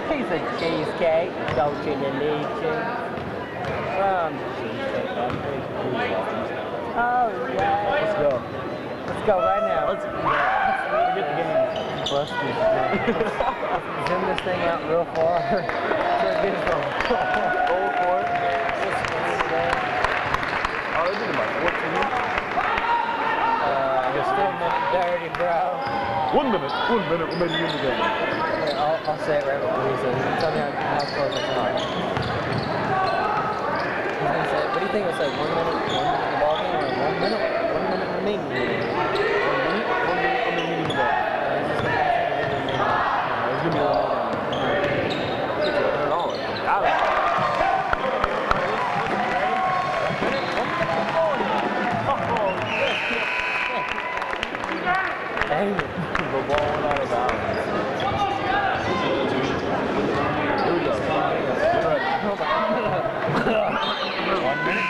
Piece of cheesecake. Dolce and leche. Oh, yeah. Let's go. Let's go right now. Let's get the game. Busted. Zoom this thing out real far. So it gets from Go for it. Oh, they did about 14. Still dirty, bro. 1 minute. 1 minute. We're making it in the game. Here, I'll say it right before he says it. Tell me how close it's not. He's gonna say, what do you think it's like? 1 minute in the ball game, or 1 minute remaining? 1 minute? 1 minute remaining in the ball. It's gonna It's gonna be got it. Dang it. The ball went out of bounds. Here we go. Get ready. 1 minute.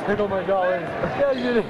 Tickle my dollars. Yeah, you did.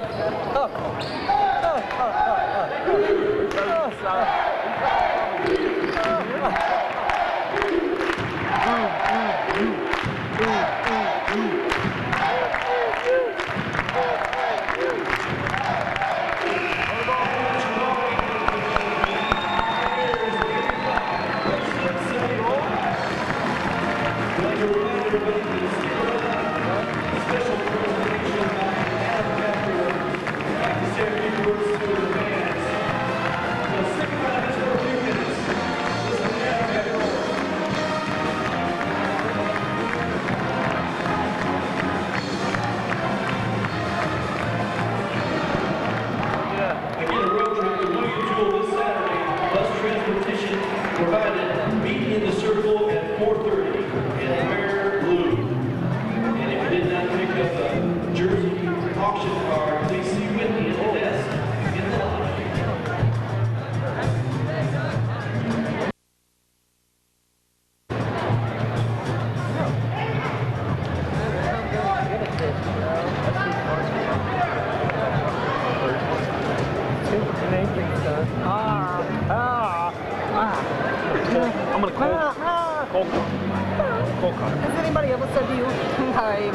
what's up, you? How are you?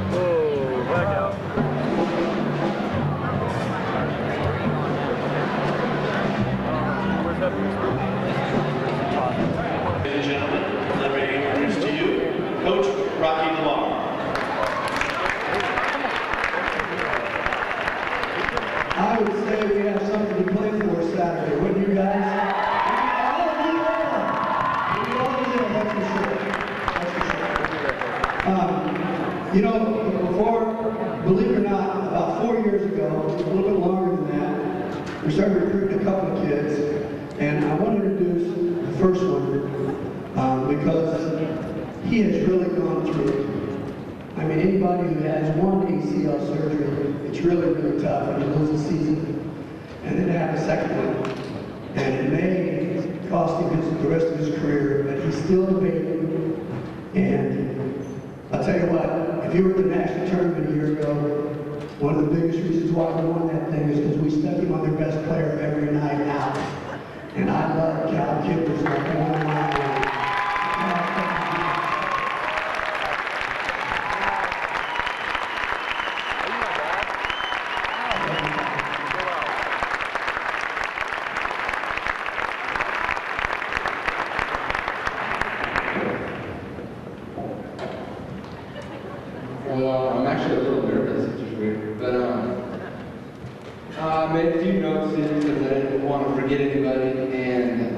Oh, back out. Where's that? Ladies and gentlemen, let me introduce to you Coach Rocky Lamar. I would say we have something to play for Saturday, wouldn't you guys? We all do, that's for sure. You know, before, believe it or not, about 4 years ago, a little bit longer than that, we started recruiting a couple of kids, and I want to introduce the first one because he has really gone through it. I mean, anybody who has one ACL surgery, it's really, really tough when you lose a season. And then to have a second one. And it may cost him the rest of his career, but he's still debating. And I'll tell you what, if you were at the national tournament a year ago, one of the biggest reasons why we won that thing is because we stuck him on their best player every night out. And I love Cal Kippers like one of my own. Well, I'm actually a little nervous, which is weird, but I made a few notes here because I didn't want to forget anybody, and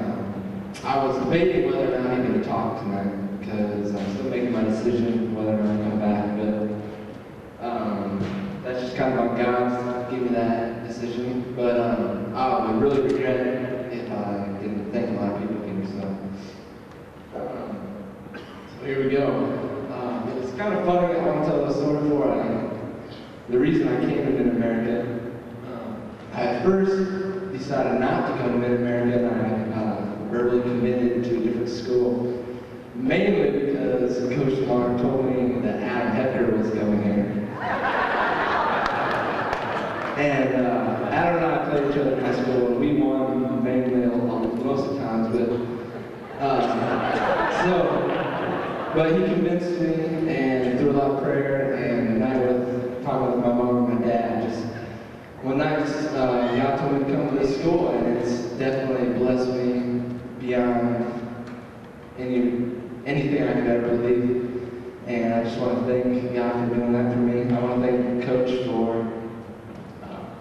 I was debating whether or not even to talk tonight because I'm still making my decision whether or not to come back, but that's just kind of on God's give me that decision, but I would really regret it if I didn't thank a lot of people here, so here we go. It's kind of funny, I want to tell the story for the reason I came to Mid-America. I at first decided not to come to Mid-America, and I verbally committed to a different school, mainly because Coach Lamar told me that Adam Hepker was coming here. And Adam and I played each other in high school, and we won mainly most of the times, but he convinced me, and through a lot of prayer, and a night with talking with my mom and my dad, just one night God told me to come to this school, and it's definitely blessed me beyond anything I could ever believe. And I just want to thank God for doing that for me. I want to thank Coach for,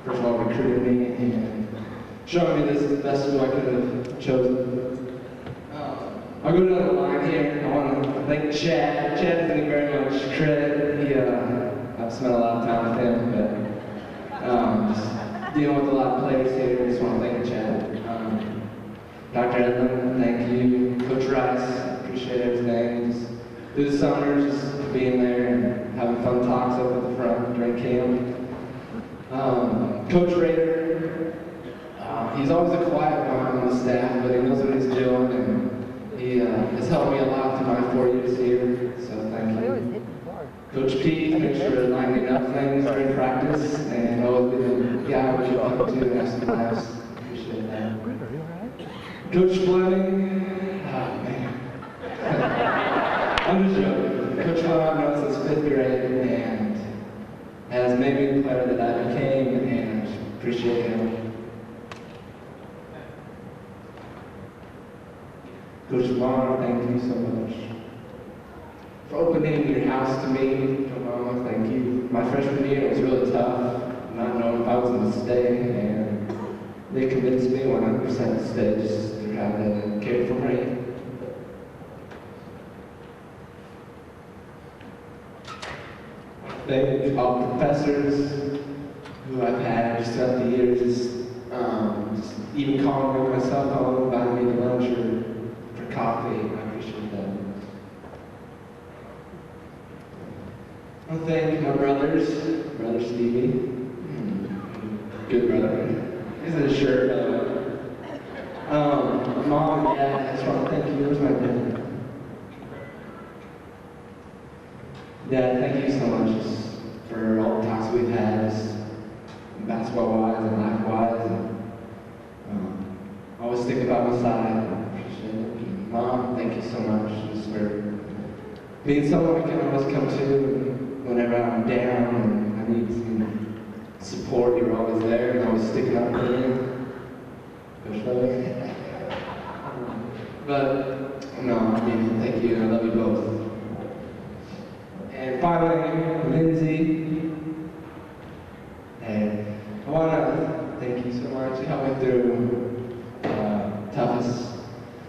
first of all, recruiting me and showing me this is the best school I could have chosen. I'll go down the line here. I want to thank Chad. Chad doesn't get very much credit. I've spent a lot of time with him, but just dealing with a lot of players here. I just want to thank Chad. Dr. Edlin, thank you. Coach Rice, appreciate everything. Just through the summers, just being there and having fun talks up at the front during camp. Coach Rader, he's always a quiet one on the staff, but he knows what he's doing, and he has helped me a lot through my 4 years here, so thank you. Coach Pete, thanks for lining up things during practice, and always been the guy we should come to the next class. Appreciate that. Coach Fleming, oh man. I'm just joking. Coach Fleming, I've known since 5th grade, and has made me the player that I became, and I just appreciate him. Coach Lamar, thank you so much for opening your house to me. Mama, thank you. My freshman year was really tough, not knowing if I was going to stay, and they convinced me 100% to stay just to have them care for me. Thank all the professors who I've had just throughout the years, just even calling me myself home, inviting me to lunch or coffee. I appreciate that. I thank my brothers, Brother Stevie, good brother. He's in his shirt, by the way. Mom and Dad, I just want to thank you. Where's my dad? Dad, thank you so much for all the talks we've had, basketball-wise and life-wise. And always stick by my side. I appreciate it. Mom, thank you so much just for being someone I can always come to whenever I'm down and I need some support. You're always there and always sticking up for me. Push love. But no, I mean, thank you. I love you both. And finally, Lindsay. And I want to thank you so much. You helped me through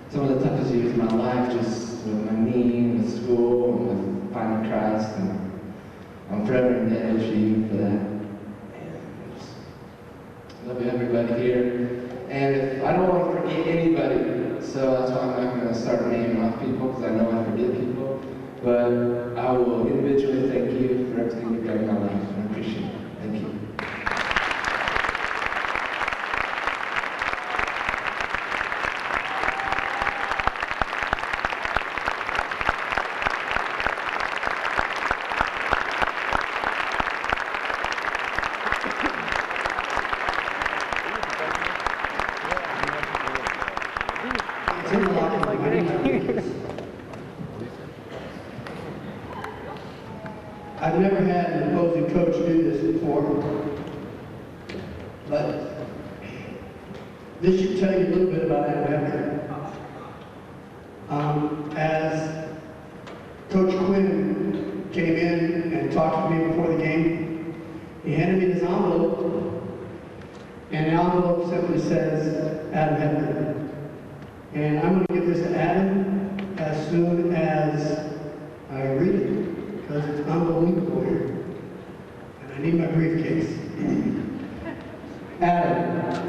some of the toughest years of my life, just with my knee, with school, and with finding Christ. And I'm forever indebted to you for that. And just love you, everybody here. And if I don't want to forget anybody, so that's why I'm not going to start naming off people, because I know I forget people. But I will individually thank you for everything you've done in my life, and I appreciate it. Thank you. I've never had an opposing coach do this before, but this should tell you a little bit about Hepker. As Coach Quinn came in and talked to me before the game, he handed me this envelope, and the envelope simply says, Adam Hepker. And I'm going to give this to Adam as soon as I read it, because it's unbelievable here. And I need my briefcase. Adam,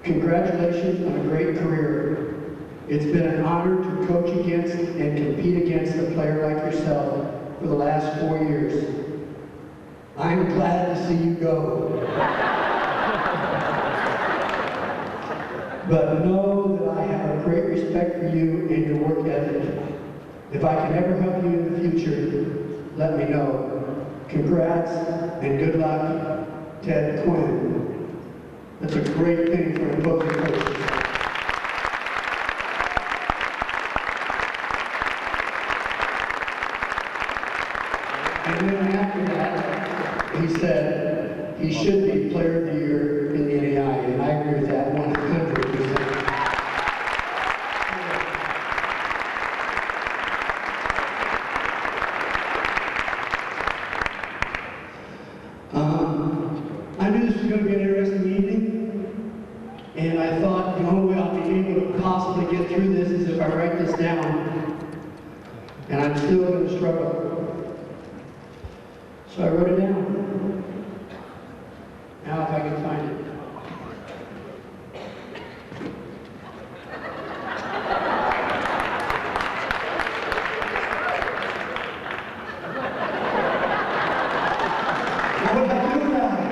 congratulations on a great career. It's been an honor to coach against and compete against a player like yourself for the last 4 years. I'm glad to see you go. But know that I have a great respect for you and your work ethic. If I can ever help you in the future, let me know. Congrats and good luck, Ted Quinn. That's a great thing for an opposing coach. And then after that, he said he should be Player of the Year in the NAI, and I agree with that 100%. I knew this was going to be an interesting evening, and I thought the only way I'll be able to possibly get through this is if I write this down, and I'm still going to struggle. So I wrote it down. Now if I can find it. What did I do about it?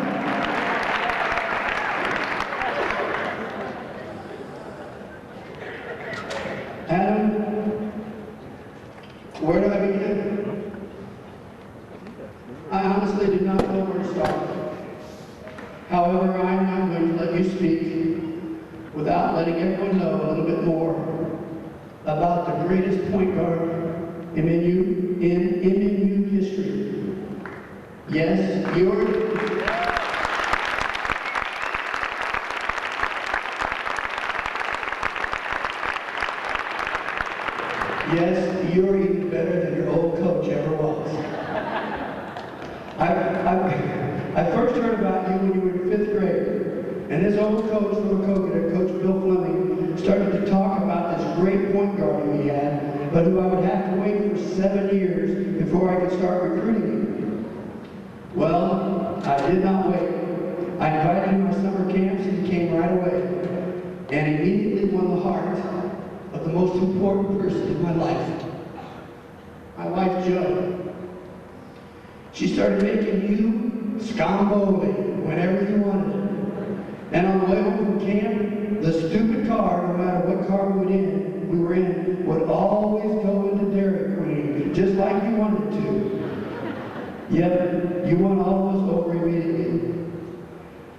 Adam, where do I begin? I honestly did not know where to start. However, I am now going to let you speak without letting everyone know a little bit more about the greatest point guard in MNU history. Yes, you're even better than your old coach ever was. I first heard about you when you were in 5th grade, and this old coach from Waukegan, Coach Bill Fleming, started to talk about this great point guard he had, but who I would have to wait for 7 years before I could start recruiting him. Well, I did not wait. I invited him to my summer camps, and he came right away, and immediately won the heart of the most important person in my life, my wife, Jo. She started making you scomboli whenever you wanted it. And on the way home from camp, the stupid car, no matter what car we were in, would always go into Dairy Queen, just like you wanted to. Yet, you won all of us over immediately.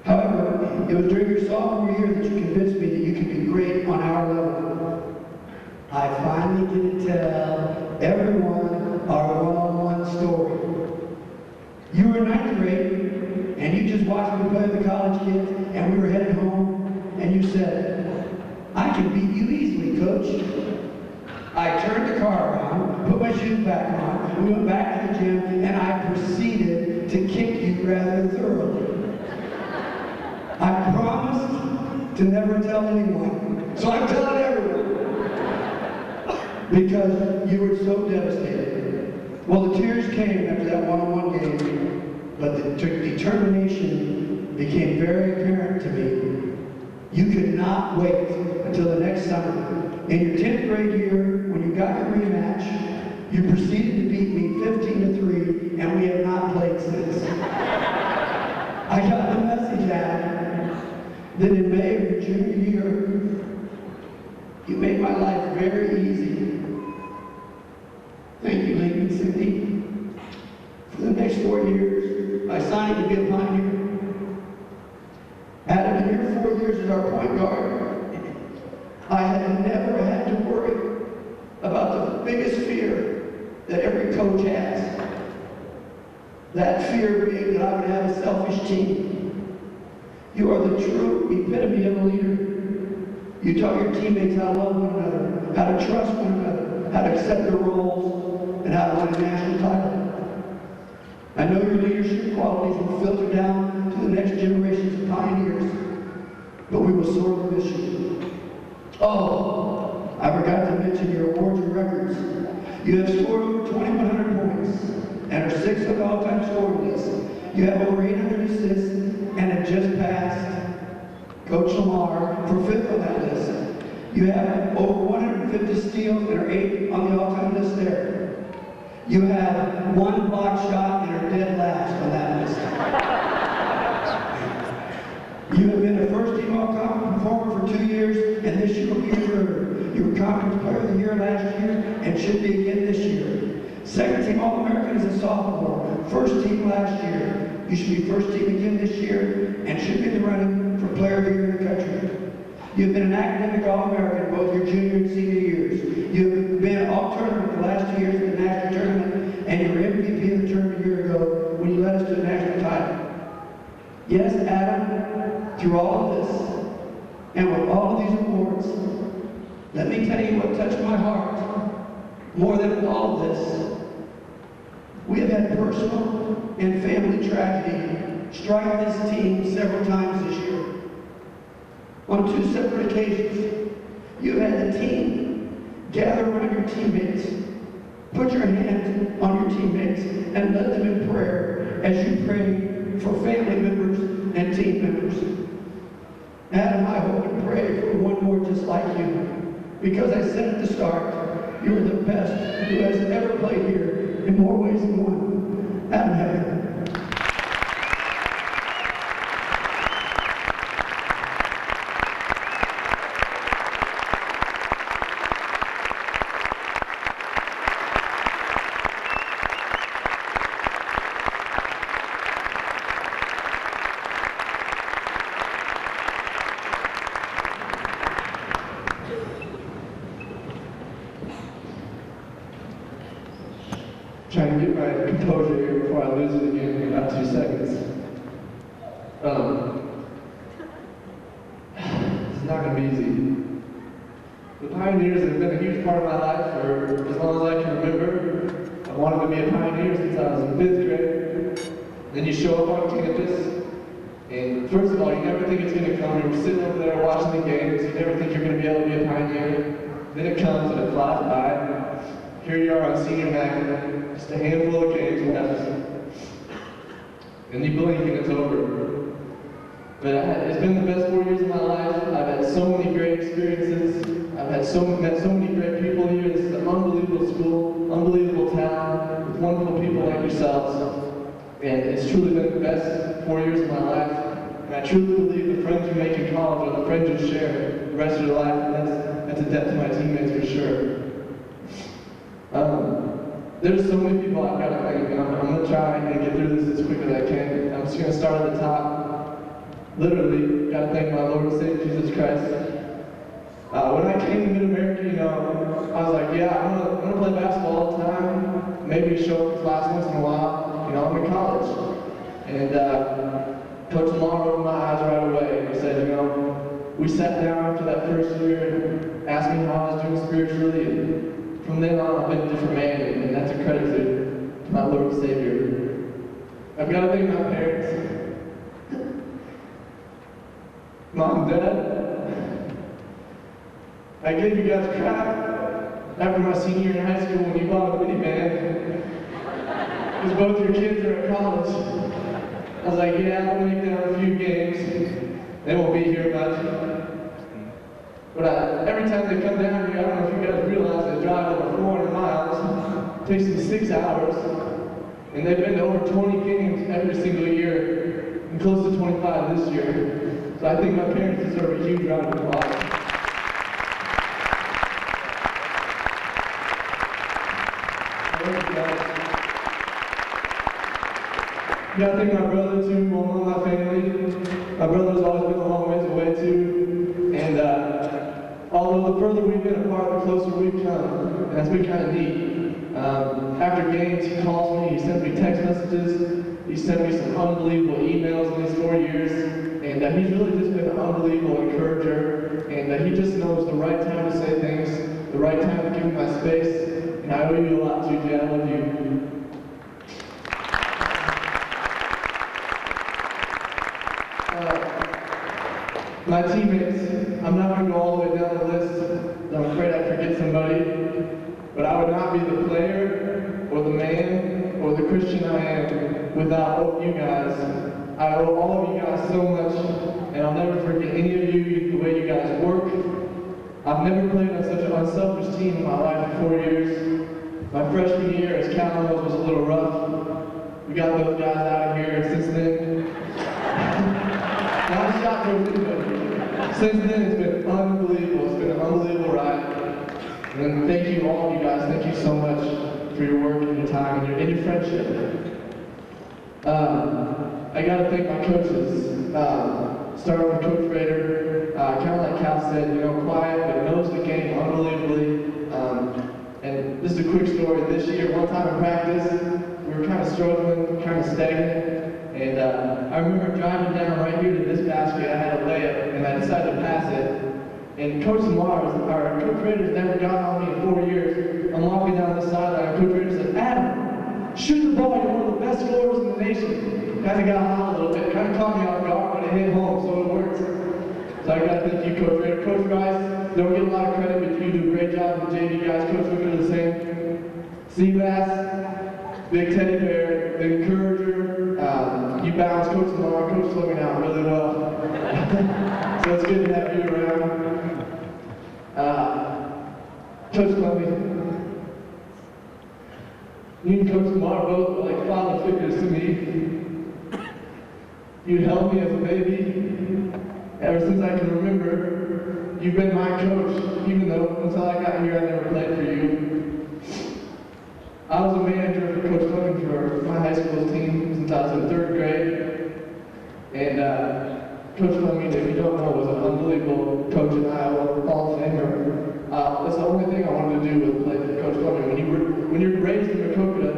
However, it was during your sophomore year that you convinced me that you could be great on our level. I finally get to tell everyone our one-on-one story. You were in 9th grade, and you just watched me play with the college kids, and we were headed home, and you said, I can beat you easily, Coach. I turned the car around, put my shoes back on, we went back to the gym, and I proceeded to kick you rather thoroughly. I promised to never tell anyone, so I'm telling everyone. Because you were so devastated. Well, the tears came after that one-on-one game, but the determination became very apparent to me. You could not wait until the next summer. In your 10th grade year, when you got your rematch, you proceeded to beat me 15-3, and we have not played since. I got the message out that in May of your junior year, you made my life very easy. Thank you, Lincoln and Cindy. For the next 4 years, I signed to be a Pioneer. Adam, in your 4 years as our point guard, I have never had to worry about the biggest fear that every coach has. That fear being that I would have a selfish team. You are the true epitome of a leader. You taught your teammates how to love one another, how to trust one another, how to accept their roles, and how to win a national title. I know your leadership qualities will filter down to the next generations of Pioneers, but we will sorely miss you. Oh, I forgot to mention your awards and records. You have scored over 2,100 points and are 6th on the all-time scoring list. You have over 800 assists and have just passed Coach Lamar for 5th on that list. You have over 150 steals and are 8th on the all-time list there. You have 1 block shot and are dead last on that list. You have been a first-team all-conference performer for 2 years, and this year will be your 3rd. You were Conference Player of the Year last year and should be again this year. 2nd-team All-American as a sophomore, 1st team last year. You should be 1st team again this year and should be in the running for Player of the Year in the country. You've been an academic All-American both your junior and senior years. You've been all-tournament the last 2 years in the national tournament, and you were MVP of the tournament a year ago when you led us to a national title. Yes, Adam, through all of this, and with all of these awards, let me tell you what touched my heart more than all of this. We have had personal and family tragedy strike this team several times this year. On 2 separate occasions, you have had the team gather around your teammates, put your hands on your teammates, and lead them in prayer as you pray for family members and team members. Adam, I hope and pray for one more just like you, because I said at the start, you are the best who has ever played here in more ways than one. Adam Hepker. Trying to get my composure here before I lose it again in about 2 seconds. It's not going to be easy. The Pioneers have been a huge part of my life for as long as I can remember. I wanted to be a Pioneer since I was in 5th grade. Then you show up on campus, and first of all, you never think it's going to come. You're sitting over there watching the games, you never think you're going to be able to be a Pioneer. Then it comes and it flies by. Here you are on senior night, just a handful of games left, and you blink and it's over. But it's been the best 4 years of my life. I've had so many great experiences. I've met so many great people here. This is an unbelievable school, unbelievable town, with wonderful people like yourselves. And it's truly been the best 4 years of my life. And I truly believe the friends you make in college are the friends you'll share the rest of your life. And that's a debt to my teammates for sure. There's so many people I've got to thank, and I'm going to try and get through this as quick as I can. I'm just going to start at the top. Literally, got to thank my Lord and Savior Jesus Christ. When I came to Mid-America, you know, I was like, yeah, I'm gonna play basketball all the time, maybe show up to class once in a while, you know, I'm in college. And Coach Lamar opened my eyes right away. He said, you know, we sat down after that first year and asked me how I was doing spiritually, and from then on I've been a different man, and that's a credit to my Lord and Savior. I've got to thank my parents, Mom and Dad. I gave you guys crap after my senior year in high school when you bought a minivan, because both your kids are at college. I was like, yeah, I'll make down a few games. They won't be here much. But every time they come down here, I don't know if you guys realize they drive over 400 miles. It takes them 6 hours. And they've been to over 20 games every single year, and close to 25 this year. So I think my parents deserve a huge round of applause. I gotta thank my brother too, all my family. My brother's always been a long ways away too. And although the further we've been apart, the closer we've come. And that's been kind of neat. After games, he calls me, he sends me text messages, he sent me some unbelievable emails in these 4 years. And he's really just been an unbelievable encourager. And he just knows the right time to say things, the right time to give me my space. And I owe you a lot too, Dad. I love you. My teammates, I'm not going to go all the way down the list. I'm afraid I forget somebody. But I would not be the player, or the man, or the Christian I am without you guys. I owe all of you guys so much, and I'll never forget any of you, the way you guys work. I've never played on such an unselfish team in my life in 4 years. My freshman year, as Cal knows, was a little rough. We got those guys out of here, and since then, not a shot towards anybody. Since then, it's been unbelievable. It's been an unbelievable ride. And thank you, all of you guys. Thank you so much for your work and your time and your friendship. I got to thank my coaches. Starting with Coach Rader, kind of like Cal said, you know, quiet, but knows the game unbelievably. And this is a quick story. This year, one time in practice, we were kind of struggling, kind of stagnant. And I remember driving down right here to this basket. I had a layup, and I decided to pass it. And Coach Rader's never gotten on me in 4 years. I'm walking down the sideline, and Coach Rader said, Adam, shoot the ball. You're one of the best scorers in the nation. Kind of got hot a little bit. Kind of caught me off guard, but it hit home, so it worked. So I got to thank you, Coach Rader. Coach Rice, don't get a lot of credit, but you do a great job with JV guys. Coach Wicker, the same. Seabass, Big Teddy Bear, the encourager. You balance Coach Lamar. Coach slowed me out really well. So it's good to have you around. Coach Clemmy, you and Coach Lamar both were like father figures to me. You held me as a baby. Ever since I can remember, you've been my coach, even though until I got here I never played for you. I was a manager for Coach Fleming for my high school team since I was in 3rd grade. And Coach Fleming, if you don't know, was an unbelievable coach in Iowa, Hall of Famer. That's the only thing I wanted to do was play for Coach Fleming. When you're raised in Makokata,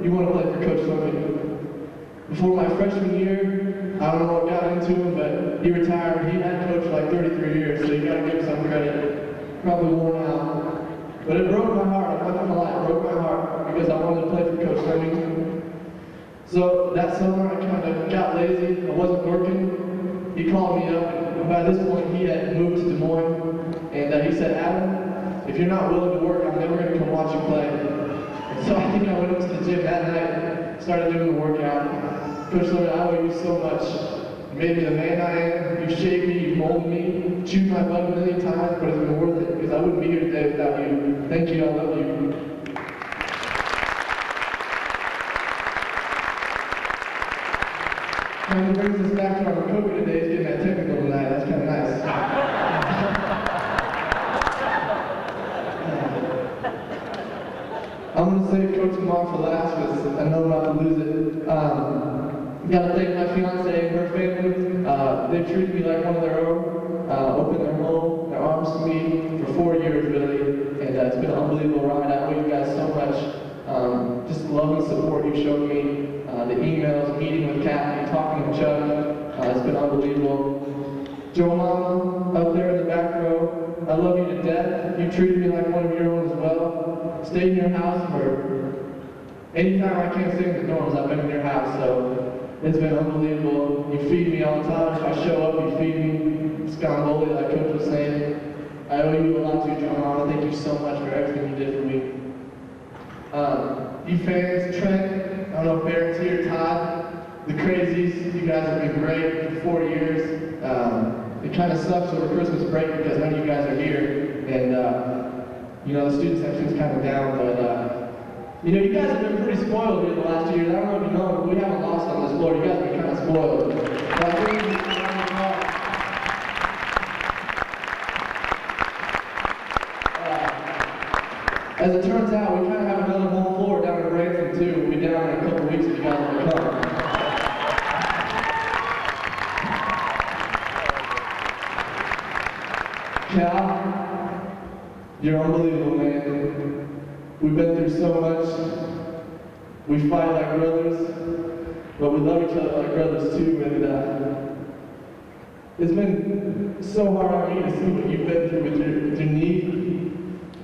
you want to play for Coach Fleming. Before my freshman year, I don't know what got into him, but he retired. He had coached like 33 years, so you got to give him some credit. Probably worn out. But it broke my heart. I'm not gonna lie, it broke my heart because I wanted to play for Coach Fleming. So that summer I kind of got lazy. I wasn't working. He called me up, and by this point he had moved to Des Moines. And he said, Adam, if you're not willing to work, I'm never gonna come watch you play. And so I think I went up to the gym that night, started doing the workout. Coach Fleming, I owe you so much. You made me the man I am. You shaped me, you molded me, chewed my butt a million times, but it's been worth it because I wouldn't be here today without you. Thank you, I love you. Kind of brings us back to our Makokata days, getting that technical tonight. That's kind of nice. I'm going to save Coach Lamar for last because I know I'm about to lose it. Got to thank my fiance and her family. They treated me like one of their own. Opened their home, their arms promise to me for 4 years, really, and it's been an unbelievable ride. I owe you guys so much. Just the love and support you showed me, the emails, meeting with Kathy, talking with Chuck, it's been unbelievable. Joe Mom, up there in the back row, I love you to death. You treated me like one of your own as well. Stayed in your house for anytime I can't stay in the dorms, I've been in your house, so it's been unbelievable. You feed me all the time. If I show up, you feed me. Scomboli, like Coach was saying. I owe you a lot too, Joe Mom. Thank you so much for everything you did for me. You fans, Trent, I don't know if Barrett's here, Todd, the Crazies, you guys have been great for 4 years. It kind of sucks over Christmas break because none of you guys are here, and you know, the student section's kind of down, but you know, you guys have been pretty spoiled here the last 2 years. I don't know if you know, but we haven't lost on this floor. You guys have been kind of spoiled. But I think as it turns out, we kind of have another home floor down in Graceland too. We'll be down in a couple weeks if you guys want to come. Cal, you're unbelievable, man. We've been through so much. We fight like brothers, but we love each other like brothers too. And it's been so hard on me to see what you've been through with your knee.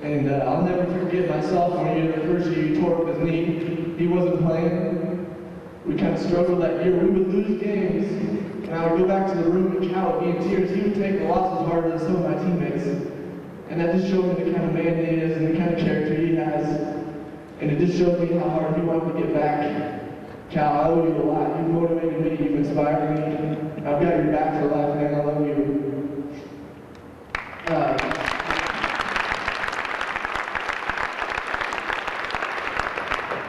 And I'll never forget my sophomore year, the first year he tore up his knee. He wasn't playing. We kind of struggled that year. We would lose games, and I would go back to the room and Cal would be in tears. He would take the losses harder than some of my teammates. And that just showed me the kind of man he is and the kind of character he has. And it just showed me how hard he wanted to get back. Cal, I owe you a lot. You've motivated me, you've inspired me. I've got your back for life, man. I love you.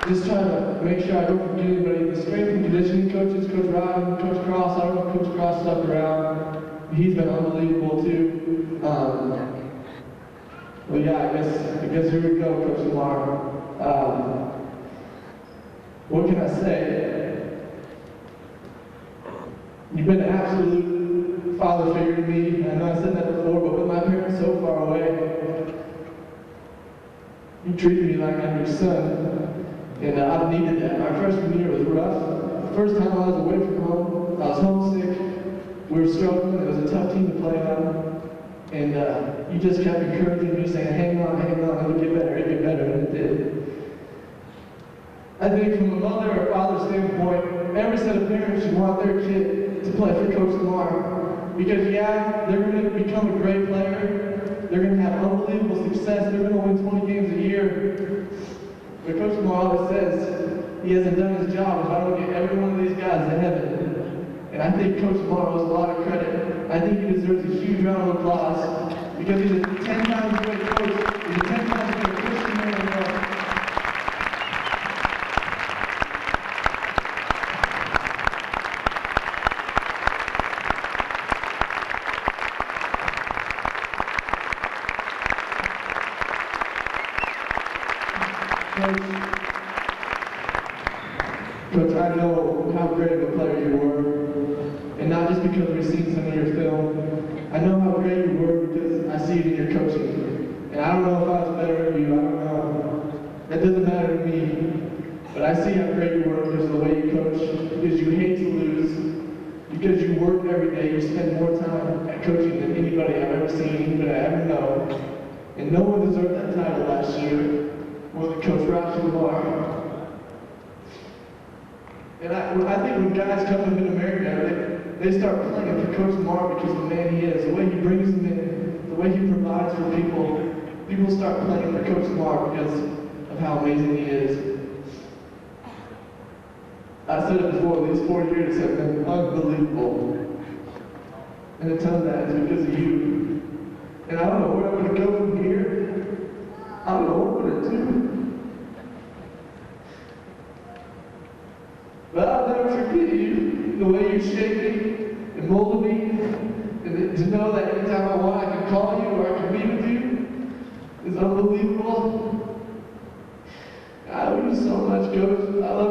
Just trying to make sure I don't forget anybody. The strength and conditioning coaches, Coach Ryan, Coach Cross, I don't know if Coach Cross stuck around. He's been unbelievable too. Well, yeah, I guess here we go, Coach Lamar. What can I say? You've been an absolute father figure to me. I know I said that before, but with my parents so far away, you treated me like I'm your son. And I've needed that. My freshman year was rough. The first time I was away from home, I was homesick. We were struggling. It was a tough team to play on. And you just kept encouraging me, saying, hang on, it'll get better, and it did. I think from a mother or father standpoint, every set of parents should want their kid to play for Coach Lamar. Because yeah, they're going to become a great player. They're going to have unbelievable success. They're going to win 20 games a year. But Coach Lamar always says he hasn't done his job if I don't get every one of these guys to heaven. And I think Coach Lamar owes a lot of credit. I think he deserves a huge round of applause because he's a 10 times great coach. He's a 10 times great Christian man in love. Coach, I know how great of a player you were, and not just because we've seen some of your film. I know how great you were because I see it in your coaching. And I don't know if I was better than you, I don't know. That doesn't matter to me. But I see how great you were because of the way you coach, because you hate to lose, because you work every day, you spend more time at coaching than anybody I've ever seen, anybody I ever know. And no one deserved that title last year more than Coach Rocky Lamar. And I think when guys come into America, they start playing for Coach Lamar because of the man he is, the way he brings them in, the way he provides for people. People start playing for Coach Lamar because of how amazing he is. I said it before, these 4 years have been unbelievable. And a ton of that is because of you. And I don't know where I'm going to go from here. I don't know what I'm going to do. But I'll never forget you, the way you shaped me and molded me, and to know that anytime I want, I can call you or I can be with you is unbelievable. I owe you so much, Coach. I love